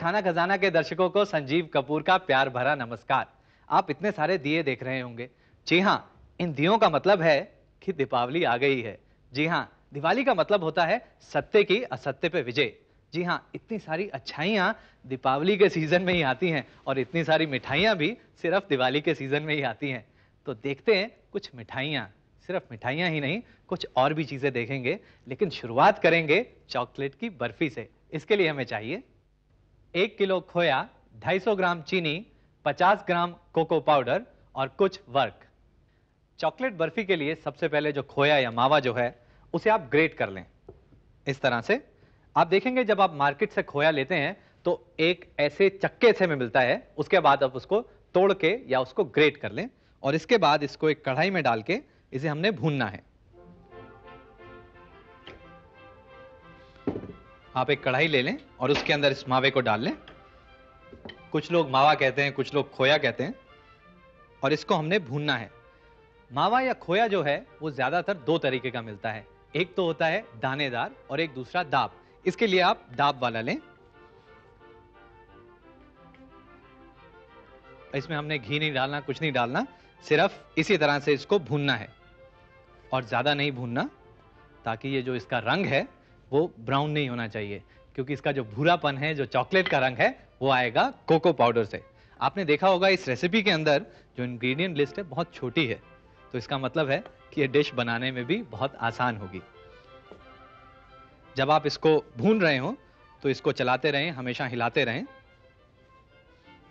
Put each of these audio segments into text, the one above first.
खाना खजाना के दर्शकों को संजीव कपूर का प्यार भरा नमस्कार। आप इतने सारे दिए देख रहे होंगे। जी हाँ, इन दियों का मतलब है कि दीपावली आ गई है। जी हाँ, दिवाली का मतलब होता है सत्य की असत्य पे विजय। जी हाँ, इतनी सारी अच्छाइयाँ दीपावली के सीजन में ही आती हैं और इतनी सारी मिठाइयाँ भी सिर्फ दिवाली के सीजन में ही आती हैं। तो देखते हैं कुछ मिठाइयाँ, सिर्फ मिठाइयाँ ही नहीं, कुछ और भी चीजें देखेंगे। लेकिन शुरुआत करेंगे चॉकलेट की बर्फी से। इसके लिए हमें चाहिए 1 किलो खोया, 250 ग्राम चीनी, 50 ग्राम कोको पाउडर और कुछ वर्क। चॉकलेट बर्फी के लिए सबसे पहले जो खोया या मावा जो है उसे आप ग्रेट कर लें इस तरह से। आप देखेंगे जब आप मार्केट से खोया लेते हैं तो एक ऐसे चक्के से में मिलता है, उसके बाद आप उसको तोड़ के या उसको ग्रेट कर लें और इसके बाद इसको एक कढ़ाई में डाल के इसे हमने भूनना है। आप एक कढ़ाई ले लें और उसके अंदर इस मावे को डाल लें। कुछ लोग मावा कहते हैं, कुछ लोग खोया कहते हैं, और इसको हमने भूनना है। मावा या खोया जो है वो ज्यादातर दो तरीके का मिलता है। एक तो होता है दानेदार और एक दूसरा दाब। इसके लिए आप दाब वाला लें। इसमें हमने घी नहीं डालना, कुछ नहीं डालना, सिर्फ इसी तरह से इसको भूनना है और ज्यादा नहीं भूनना, ताकि ये जो इसका रंग है वो ब्राउन नहीं होना चाहिए, क्योंकि इसका जो भूरापन है, जो चॉकलेट का रंग है, वो आएगा कोको पाउडर से। आपने देखा होगा इस रेसिपी के अंदर जो इंग्रेडिएंट लिस्ट है बहुत छोटी है, तो इसका मतलब है कि ये डिश बनाने में भी बहुत आसान होगी। जब आप इसको भून रहे हो तो इसको चलाते रहें, हमेशा हिलाते रहें,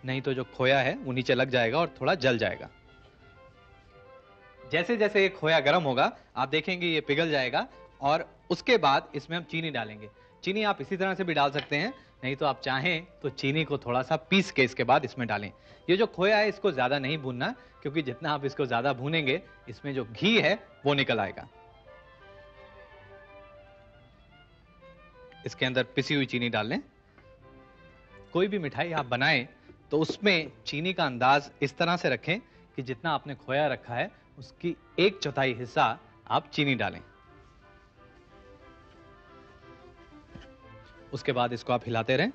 नहीं तो जो खोया है वो नीचे लग जाएगा और थोड़ा जल जाएगा। जैसे जैसे ये खोया गर्म होगा आप देखेंगे ये पिघल जाएगा और उसके बाद इसमें हम चीनी डालेंगे। चीनी आप इसी तरह से भी डाल सकते हैं, नहीं तो आप चाहें तो चीनी को थोड़ा सा पीस के इसके बाद इसमें डालें। ये जो खोया है इसको ज्यादा नहीं भूनना, क्योंकि जितना आप इसको ज्यादा भूनेंगे इसमें जो घी है वो निकल आएगा। इसके अंदर पिसी हुई चीनी डाल लें। कोई भी मिठाई आप बनाएं तो उसमें चीनी का अंदाज इस तरह से रखें कि जितना आपने खोया रखा है उसकी 1/4 हिस्सा आप चीनी डालें। उसके बाद इसको आप हिलाते रहें।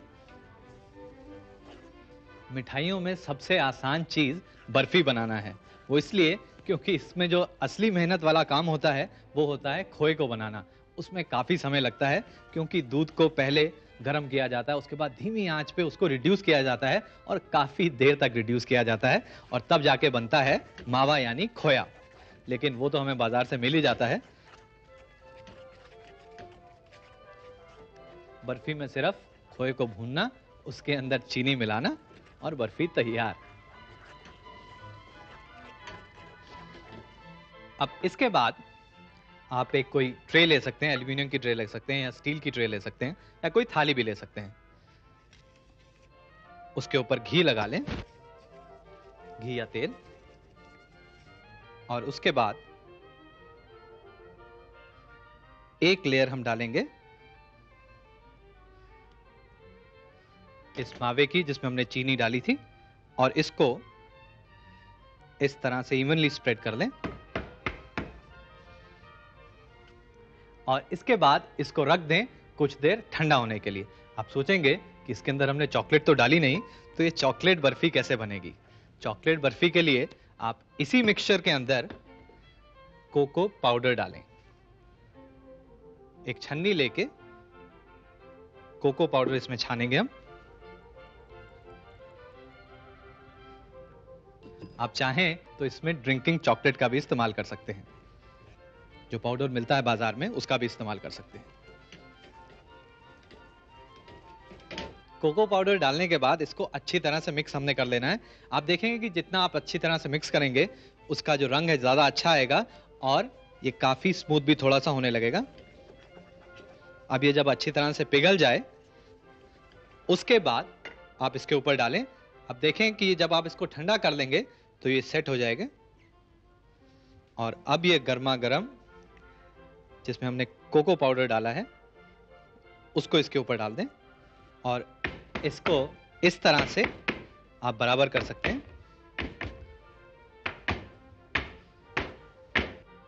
मिठाइयों में सबसे आसान चीज बर्फी बनाना है। वो इसलिए क्योंकि इसमें जो असली मेहनत वाला काम होता है वो होता है खोए को बनाना। उसमें काफी समय लगता है, क्योंकि दूध को पहले गर्म किया जाता है, उसके बाद धीमी आंच पे उसको रिड्यूस किया जाता है और काफी देर तक रिड्यूस किया जाता है और तब जाके बनता है मावा यानी खोया। लेकिन वो तो हमें बाजार से मिल ही जाता है। बर्फी में सिर्फ खोए को भूनना, उसके अंदर चीनी मिलाना और बर्फी तैयार। अब इसके बाद आप एक कोई ट्रे ले सकते हैं, एल्यूमिनियम की ट्रे ले सकते हैं या स्टील की ट्रे ले सकते हैं या कोई थाली भी ले सकते हैं। उसके ऊपर घी लगा लें, घी या तेल, और उसके बाद एक लेयर हम डालेंगे इस मावे की जिसमें हमने चीनी डाली थी, और इसको इस तरह से इवनली स्प्रेड कर लें। और इसके बाद इसको रख दें कुछ देर ठंडा होने के लिए। आप सोचेंगे कि इसके अंदर हमने चॉकलेट तो डाली नहीं, तो ये चॉकलेट बर्फी कैसे बनेगी? चॉकलेट बर्फी के लिए आप इसी मिक्सचर के अंदर कोको पाउडर डालें। एक छन्नी लेके कोको पाउडर इसमें छानेंगे हम। आप चाहें तो इसमें ड्रिंकिंग चॉकलेट का भी इस्तेमाल कर सकते हैं, जो पाउडर मिलता है बाजार में उसका भी इस्तेमाल कर सकते हैं। कोको पाउडर डालने के बाद इसको अच्छी तरह से मिक्स हमने कर लेना है। आप देखेंगे कि जितना आप अच्छी तरह से मिक्स करेंगे उसका जो रंग है ज्यादा अच्छा आएगा और ये काफी स्मूथ भी थोड़ा सा होने लगेगा। अब ये जब अच्छी तरह से पिघल जाए उसके बाद आप इसके ऊपर डालें। अब देखें कि जब आप इसको ठंडा कर लेंगे तो ये सेट हो जाएगा, और अब ये गर्मा गर्म जिसमें हमने कोको पाउडर डाला है उसको इसके ऊपर डाल दें और इसको इस तरह से आप बराबर कर सकते हैं।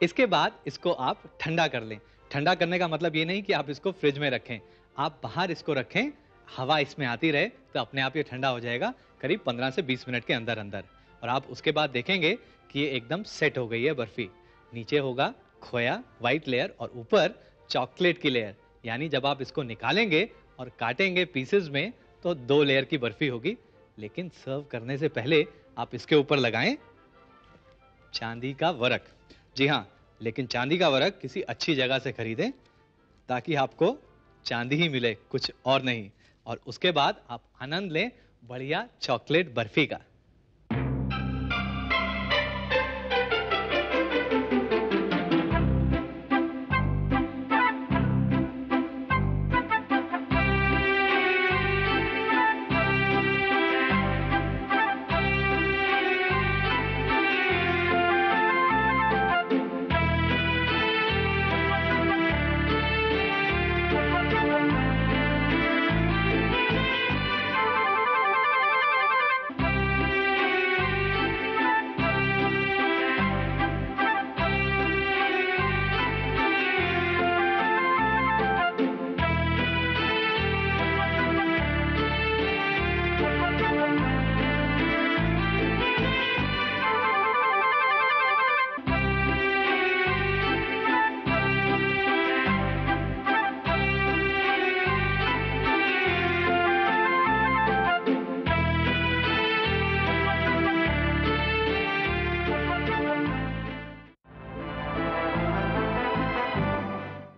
इसके बाद इसको आप ठंडा कर लें। ठंडा करने का मतलब ये नहीं कि आप इसको फ्रिज में रखें, आप बाहर इसको रखें हवा इसमें आती रहे तो अपने आप ये ठंडा हो जाएगा करीब 15 से 20 मिनट के अंदर अंदर। और आप उसके बाद देखेंगे कि ये एकदम सेट हो गई है बर्फी। नीचे होगा खोया व्हाइट लेयर और ऊपर चॉकलेट की लेयर। यानी जब आप इसको निकालेंगे और काटेंगे पीसेस में तो 2 लेयर की बर्फी होगी। लेकिन सर्व करने से पहले आप इसके ऊपर लगाएं चांदी का वरक। जी हाँ, लेकिन चांदी का वरक किसी अच्छी जगह से खरीदें ताकि आपको चांदी ही मिले, कुछ और नहीं। और उसके बाद आप आनंद लें बढ़िया चॉकलेट बर्फी का।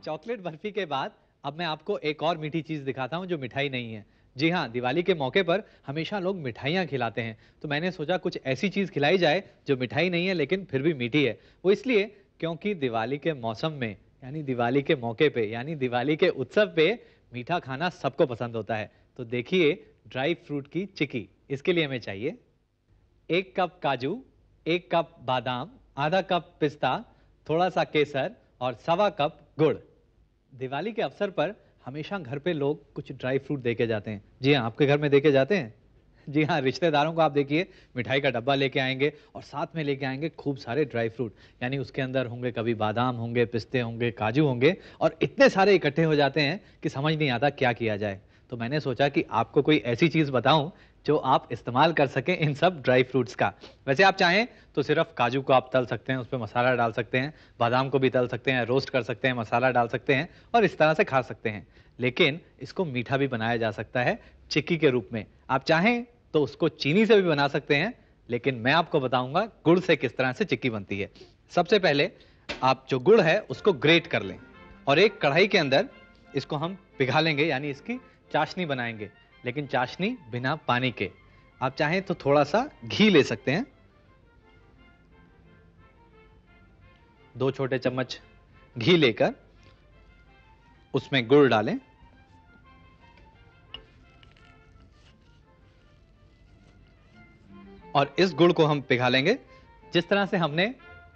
चॉकलेट बर्फी के बाद अब मैं आपको एक और मीठी चीज दिखाता हूं जो मिठाई नहीं है। जी हाँ, दिवाली के मौके पर हमेशा लोग मिठाइयाँ खिलाते हैं, तो मैंने सोचा कुछ ऐसी चीज खिलाई जाए जो मिठाई नहीं है लेकिन फिर भी मीठी है। वो इसलिए क्योंकि दिवाली के मौसम में यानी दिवाली के मौके पे यानी दिवाली के उत्सव पे मीठा खाना सबको पसंद होता है। तो देखिए ड्राई फ्रूट की चिक्की। इसके लिए हमें चाहिए 1 कप काजू, 1 कप बादाम, आधा कप पिस्ता, थोड़ा सा केसर और सवा कप गुड़। दिवाली के अवसर पर हमेशा घर पे लोग कुछ ड्राई फ्रूट देके जाते हैं। जी हाँ, आपके घर में देके जाते हैं? जी हाँ, रिश्तेदारों को आप देखिए मिठाई का डब्बा लेके आएंगे और साथ में लेके आएंगे खूब सारे ड्राई फ्रूट। यानी उसके अंदर होंगे कभी बादाम होंगे, पिस्ते होंगे, काजू होंगे और इतने सारे इकट्ठे हो जाते हैं कि समझ नहीं आता क्या किया जाए। तो मैंने सोचा कि आपको कोई ऐसी चीज बताऊं जो आप इस्तेमाल कर सकें इन सब ड्राई फ्रूट्स का। वैसे आप चाहें तो सिर्फ काजू को आप तल सकते हैं, उस पर मसाला डाल सकते हैं, बादाम को भी तल सकते हैं, रोस्ट कर सकते हैं, मसाला डाल सकते हैं और इस तरह से खा सकते हैं। लेकिन इसको मीठा भी बनाया जा सकता है चिक्की के रूप में। आप चाहें तो उसको चीनी से भी बना सकते हैं, लेकिन मैं आपको बताऊंगा गुड़ से किस तरह से चिक्की बनती है। सबसे पहले आप जो गुड़ है उसको ग्रेट कर लें और एक कढ़ाई के अंदर इसको हम पिघा लेंगे, यानी इसकी चाशनी बनाएंगे, लेकिन चाशनी बिना पानी के। आप चाहें तो थोड़ा सा घी ले सकते हैं, 2 छोटे चम्मच घी लेकर उसमें गुड़ डालें और इस गुड़ को हम पिघा लेंगे। जिस तरह से हमने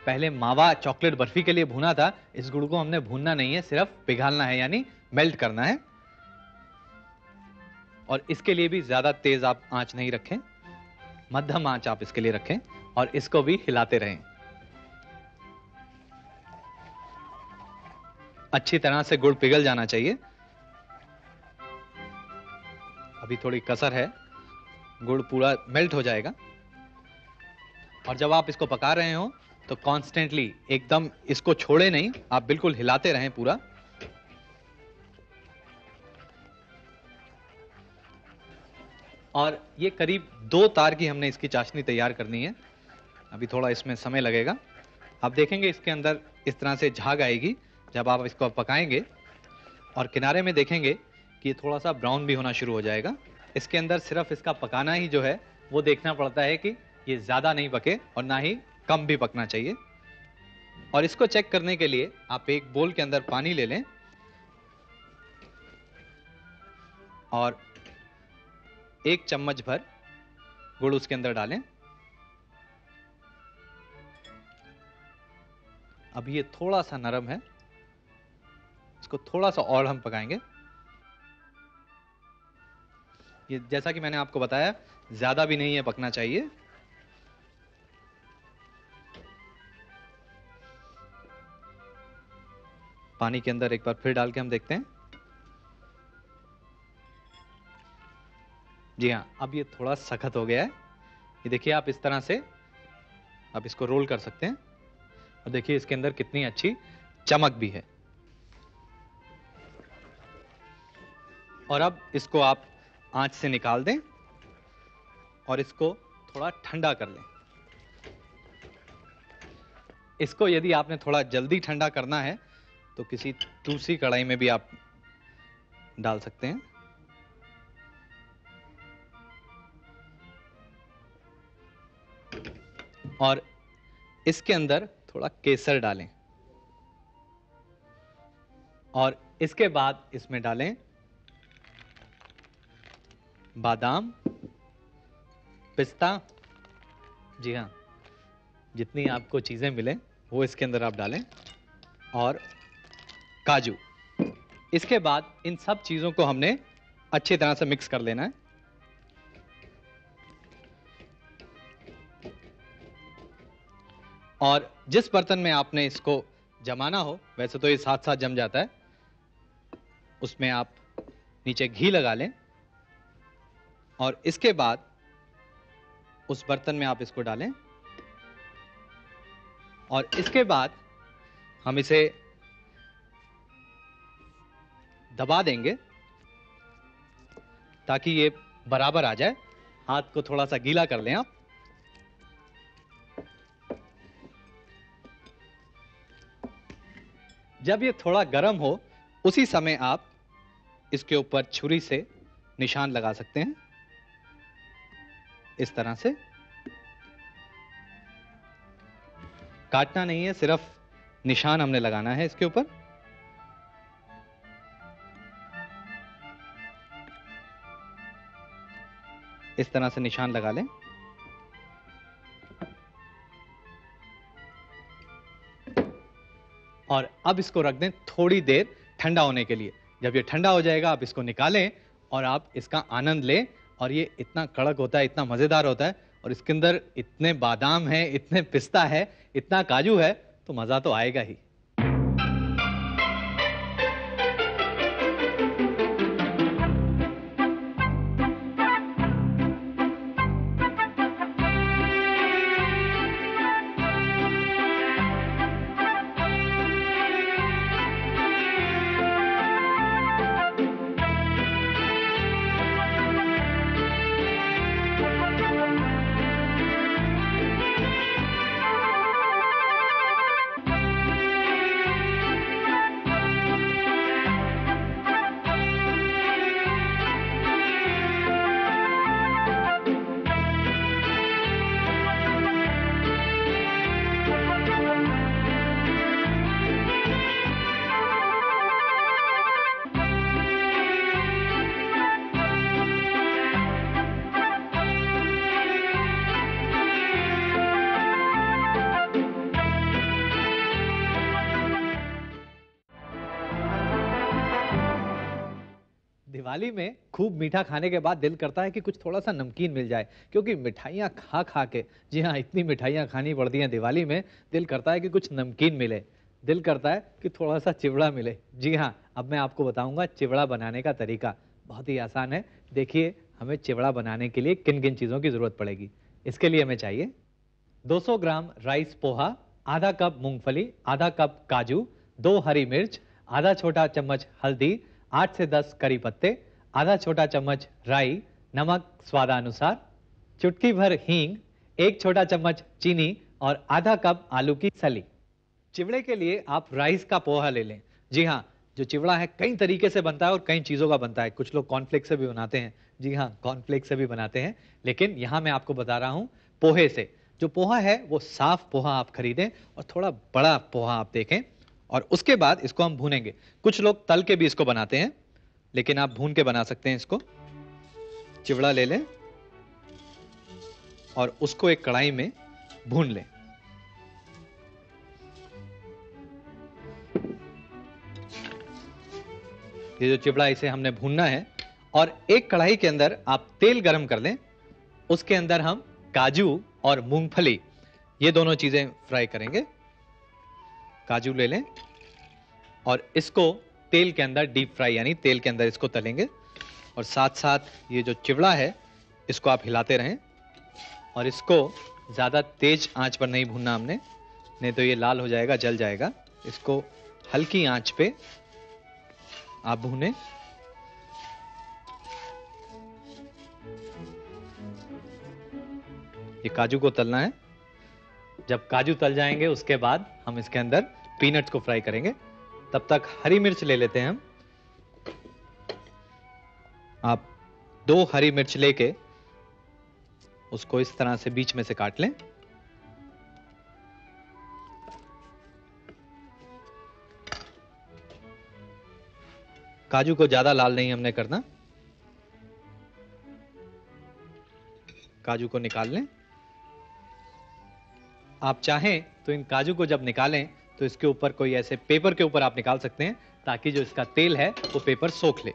पहले मावा चॉकलेट बर्फी के लिए भूना था, इस गुड़ को हमने भूनना नहीं है, सिर्फ पिघालना है यानी मेल्ट करना है। और इसके लिए भी ज्यादा तेज आप आंच नहीं रखें, मध्यम आंच आप इसके लिए रखें और इसको भी हिलाते रहें। अच्छी तरह से गुड़ पिघल जाना चाहिए। अभी थोड़ी कसर है, गुड़ पूरा मेल्ट हो जाएगा। और जब आप इसको पका रहे हो तो कॉन्स्टेंटली एकदम इसको छोड़े नहीं, आप बिल्कुल हिलाते रहें पूरा। और ये करीब 2 तार की हमने इसकी चाशनी तैयार करनी है। अभी थोड़ा इसमें समय लगेगा। आप देखेंगे इसके अंदर इस तरह से झाग आएगी जब आप इसको पकाएंगे और किनारे में देखेंगे कि ये थोड़ा सा ब्राउन भी होना शुरू हो जाएगा। इसके अंदर सिर्फ इसका पकाना ही जो है वो देखना पड़ता है कि ये ज्यादा नहीं पके और ना ही कम भी पकना चाहिए। और इसको चेक करने के लिए आप एक बोल के अंदर पानी ले लें और 1 चम्मच भर गुड़ उसके अंदर डालें। अब ये थोड़ा सा नरम है, इसको थोड़ा सा और हम पकाएंगे। ये जैसा कि मैंने आपको बताया ज्यादा भी नहीं है पकना चाहिए। पानी के अंदर एक बार फिर डाल के हम देखते हैं। जी हाँ, अब ये थोड़ा सख्त हो गया है। ये देखिए, आप इस तरह से आप इसको रोल कर सकते हैं और देखिए इसके अंदर कितनी अच्छी चमक भी है। और अब इसको आप आंच से निकाल दें और इसको थोड़ा ठंडा कर लें। इसको यदि आपने थोड़ा जल्दी ठंडा करना है तो किसी दूसरी कढ़ाई में भी आप डाल सकते हैं। और इसके अंदर थोड़ा केसर डालें और इसके बाद इसमें डालें बादाम, पिस्ता, जी हाँ, जितनी आपको चीजें मिले वो इसके अंदर आप डालें, और काजू। इसके बाद इन सब चीजों को हमने अच्छी तरह से मिक्स कर लेना है। और जिस बर्तन में आपने इसको जमाना हो, वैसे तो ये साथ साथ जम जाता है, उसमें आप नीचे घी लगा लें और इसके बाद उस बर्तन में आप इसको डालें और इसके बाद हम इसे दबा देंगे ताकि ये बराबर आ जाए। हाथ को थोड़ा सा गीला कर लें आप। जब ये थोड़ा गर्म हो उसी समय आप इसके ऊपर छुरी से निशान लगा सकते हैं, इस तरह से। काटना नहीं है, सिर्फ निशान हमने लगाना है इसके ऊपर। इस तरह से निशान लगा लें। और अब इसको रख दें थोड़ी देर ठंडा होने के लिए। जब ये ठंडा हो जाएगा आप इसको निकालें और आप इसका आनंद लें। और ये इतना कड़क होता है, इतना मजेदार होता है, और इसके अंदर इतने बादाम है, इतने पिस्ता है, इतना काजू है, तो मजा तो आएगा ही। दिवाली में खूब मीठा खाने के बाद दिल करता है कि कुछ थोड़ा सा नमकीन मिल जाए, क्योंकि मिठाइयाँ खा खा के, जी हाँ, इतनी मिठाइयाँ खानी पड़ती हैं दिवाली में, दिल करता है कि कुछ नमकीन मिले, दिल करता है कि थोड़ा सा चिवड़ा मिले। जी हाँ, अब मैं आपको बताऊंगा चिवड़ा बनाने का तरीका। बहुत ही आसान है। देखिए, हमें चिवड़ा बनाने के लिए किन किन चीज़ों की ज़रूरत पड़ेगी। इसके लिए हमें चाहिए 200 ग्राम राइस पोहा, आधा कप मूंगफली, आधा कप काजू, 2 हरी मिर्च, आधा छोटा चम्मच हल्दी, 8 से 10 करी पत्ते, आधा छोटा चम्मच राई, नमक स्वादानुसार, चुटकी भर हींग, 1 छोटा चम्मच चीनी और आधा कप आलू की सली। चिवड़े के लिए आप राइस का पोहा ले लें। जी हाँ, जो चिवड़ा है कई तरीके से बनता है और कई चीज़ों का बनता है। कुछ लोग कॉर्नफ्लेक्स से भी बनाते हैं। जी हाँ, कॉर्नफ्लेक्स से भी बनाते हैं, लेकिन यहाँ मैं आपको बता रहा हूँ पोहे से। जो पोहा है वो साफ पोहा आप खरीदें और थोड़ा बड़ा पोहा आप देखें, और उसके बाद इसको हम भूनेंगे। कुछ लोग तल के भी इसको बनाते हैं, लेकिन आप भून के बना सकते हैं इसको। चिवड़ा ले लें और उसको एक कढ़ाई में भून लें। ये जो चिवड़ा, इसे हमने भूनना है। और एक कढ़ाई के अंदर आप तेल गरम कर लें, उसके अंदर हम काजू और मूंगफली, ये दोनों चीजें फ्राई करेंगे। काजू ले लें और इसको तेल के अंदर डीप फ्राई, यानी तेल के अंदर इसको तलेंगे। और साथ साथ ये जो चिवड़ा है इसको आप हिलाते रहें और इसको ज़्यादा तेज आंच पर नहीं भूनना हमने, नहीं तो ये लाल हो जाएगा, जल जाएगा। इसको हल्की आंच पे आप भूनें। ये काजू को तलना है। जब काजू तल जाएंगे उसके बाद हम इसके अंदर पीनट्स को फ्राई करेंगे। तब तक हरी मिर्च ले लेते हैं हम। आप 2 हरी मिर्च लेके उसको इस तरह से बीच में से काट लें। काजू को ज्यादा लाल नहीं हमने करना। काजू को निकाल लें। आप चाहें तो इन काजू को जब निकालें तो इसके ऊपर कोई ऐसे पेपर के ऊपर आप निकाल सकते हैं, ताकि जो इसका तेल है वो पेपर सोख ले।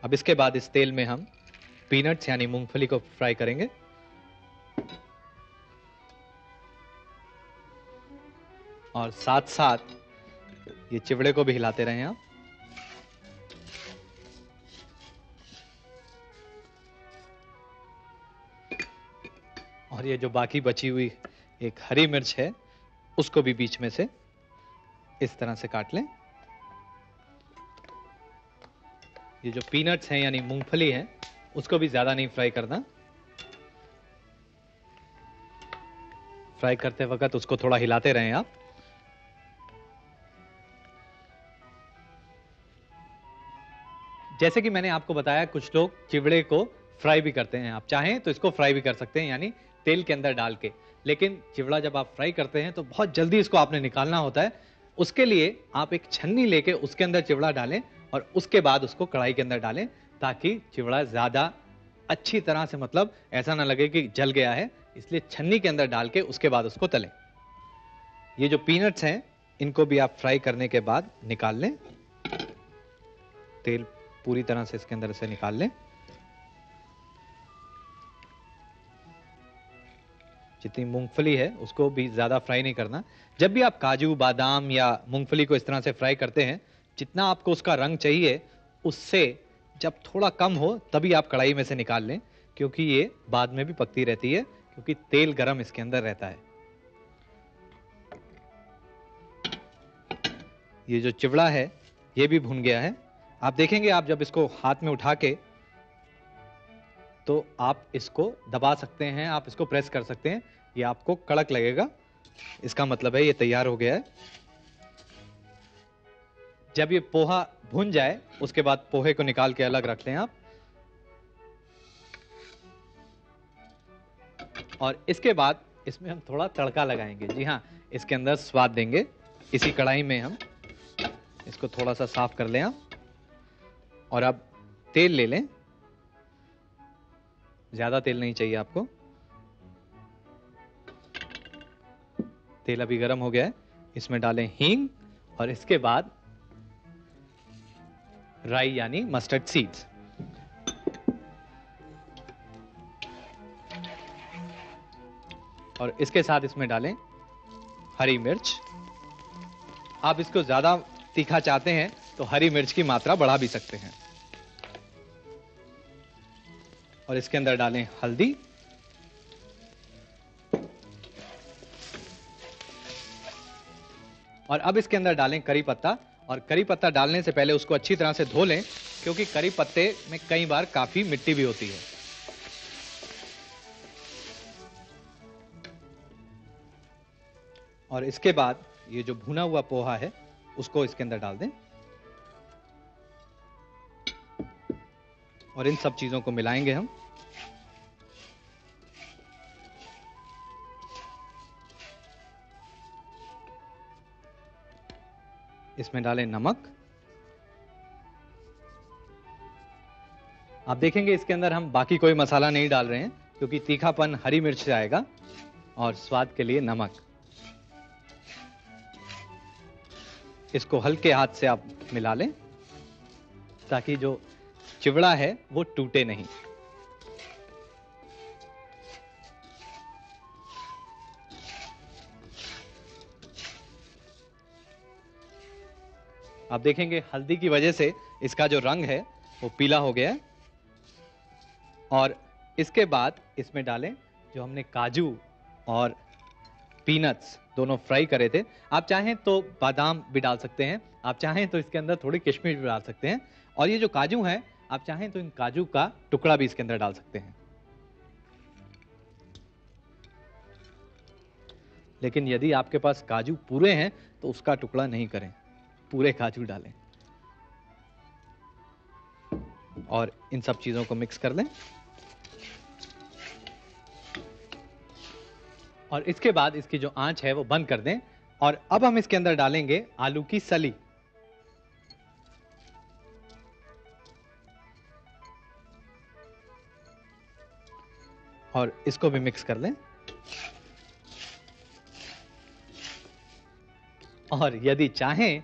अब इसके बाद इस तेल में हम पीनट्स यानी मूंगफली को फ्राई करेंगे। और साथ साथ ये चिवड़े को भी हिलाते रहें आप। और ये जो बाकी बची हुई एक हरी मिर्च है उसको भी बीच में से इस तरह से काट लें। ये जो पीनट्स हैं यानी मूंगफली है उसको भी ज्यादा नहीं फ्राई करना। फ्राई करते वक्त उसको थोड़ा हिलाते रहें आप। जैसे कि मैंने आपको बताया, कुछ लोग चिवड़े को फ्राई भी करते हैं। आप चाहें तो इसको फ्राई भी कर सकते हैं, यानी तेल के अंदर डाल के। लेकिन चिवड़ा जब आप फ्राई करते हैं तो बहुत जल्दी इसको आपने निकालना होता है। उसके लिए आप एक छन्नी लेके उसके अंदर चिवड़ा डालें और उसके बाद उसको कढ़ाई के अंदर डालें, ताकि चिवड़ा ज्यादा अच्छी तरह से, मतलब ऐसा ना लगे कि जल गया है। इसलिए छन्नी के अंदर डाल के उसके बाद उसको तलें। ये जो पीनट्स हैं इनको भी आप फ्राई करने के बाद निकाल लें। तेल पूरी तरह से इसके अंदर से निकाल लें। जितनी मूंगफली है उसको भी ज्यादा फ्राई नहीं करना। जब भी आप काजू, बादाम या मूंगफली को इस तरह से फ्राई करते हैं, जितना आपको उसका रंग चाहिए उससे जब थोड़ा कम हो तभी आप कढ़ाई में से निकाल लें, क्योंकि ये बाद में भी पकती रहती है, क्योंकि तेल गरम इसके अंदर रहता है। ये जो चिवड़ा है ये भी भुन गया है। आप देखेंगे, आप जब इसको हाथ में उठा के, तो आप इसको दबा सकते हैं, आप इसको प्रेस कर सकते हैं, ये आपको कड़क लगेगा, इसका मतलब है ये तैयार हो गया है। जब ये पोहा भुन जाए उसके बाद पोहे को निकाल के अलग रख लें आप। और इसके बाद इसमें हम थोड़ा तड़का लगाएंगे। जी हाँ, इसके अंदर स्वाद देंगे। इसी कढ़ाई में हम इसको थोड़ा सा साफ कर लें आप। और अब तेल ले लें। ज्यादा तेल नहीं चाहिए आपको। तेल अभी गर्म हो गया है। इसमें डालें हींग और इसके बाद राई यानी मस्टर्ड सीड्स। और इसके साथ इसमें डालें हरी मिर्च। आप इसको ज्यादा तीखा चाहते हैं तो हरी मिर्च की मात्रा बढ़ा भी सकते हैं। और इसके अंदर डालें हल्दी। और अब इसके अंदर डालें करी पत्ता। और करी पत्ता डालने से पहले उसको अच्छी तरह से धो लें, क्योंकि करी पत्ते में कई बार काफी मिट्टी भी होती है। और इसके बाद ये जो भुना हुआ पोहा है उसको इसके अंदर डाल दें और इन सब चीजों को मिलाएंगे हम। इसमें डालें नमक। आप देखेंगे इसके अंदर हम बाकी कोई मसाला नहीं डाल रहे हैं, क्योंकि तीखापन हरी मिर्च से आएगा। और स्वाद के लिए नमक। इसको हल्के हाथ से आप मिला लें, ताकि जो चिवड़ा है वो टूटे नहीं। आप देखेंगे हल्दी की वजह से इसका जो रंग है वो पीला हो गया है। और इसके बाद इसमें डालें जो हमने काजू और पीनट्स दोनों फ्राई करे थे। आप चाहें तो बादाम भी डाल सकते हैं, आप चाहें तो इसके अंदर थोड़ी किशमिश भी डाल सकते हैं, और ये जो काजू है आप चाहें तो इन काजू का टुकड़ा भी इसके अंदर डाल सकते हैं। लेकिन यदि आपके पास काजू पूरे हैं तो उसका टुकड़ा नहीं करें, पूरे काजू डालें और इन सब चीजों को मिक्स कर लें। और इसके बाद इसकी जो आंच है वो बंद कर दें। और अब हम इसके अंदर डालेंगे आलू की सली। और इसको भी मिक्स कर लें। और यदि चाहें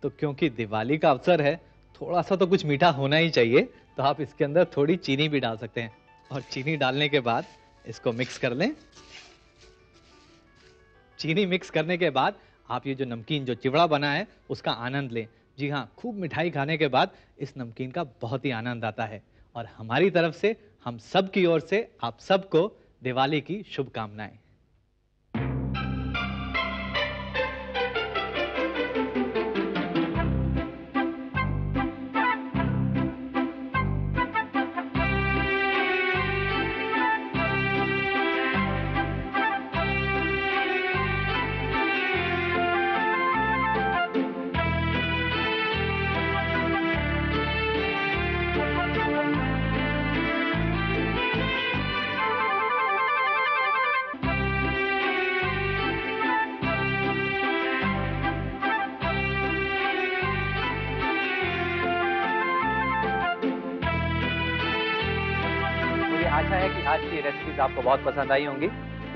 तो क्योंकि दिवाली का अवसर है, थोड़ा सा तो कुछ मीठा होना ही चाहिए, तो आप इसके अंदर थोड़ी चीनी भी डाल सकते हैं। और चीनी डालने के बाद इसको मिक्स कर लें। चीनी मिक्स करने के बाद आप ये जो नमकीन जो चिवड़ा बना है उसका आनंद लें। जी हाँ, खूब मिठाई खाने के बाद इस नमकीन का बहुत ही आनंद आता है। और हमारी तरफ से, हम सब की ओर से आप सबको दिवाली की शुभकामनाएं। आशा है कि आज की रेसिपीज आपको बहुत पसंद आई होंगी।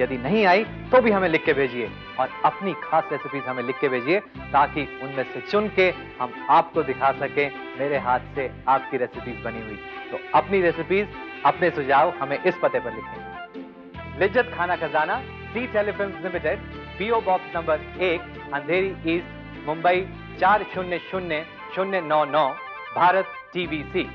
यदि नहीं आई तो भी हमें लिख के भेजिए और अपनी खास रेसिपीज हमें लिख के भेजिए, ताकि उनमें से चुन के हम आपको दिखा सकें मेरे हाथ से आपकी रेसिपीज बनी हुई। तो अपनी रेसिपीज, अपने सुझाव हमें इस पते पर लिखें। लिज्जत खाना खजाना, T telefilms limited, PO box number 1, अंधेरी ईस्ट, मुंबई 400099, भारत TVC।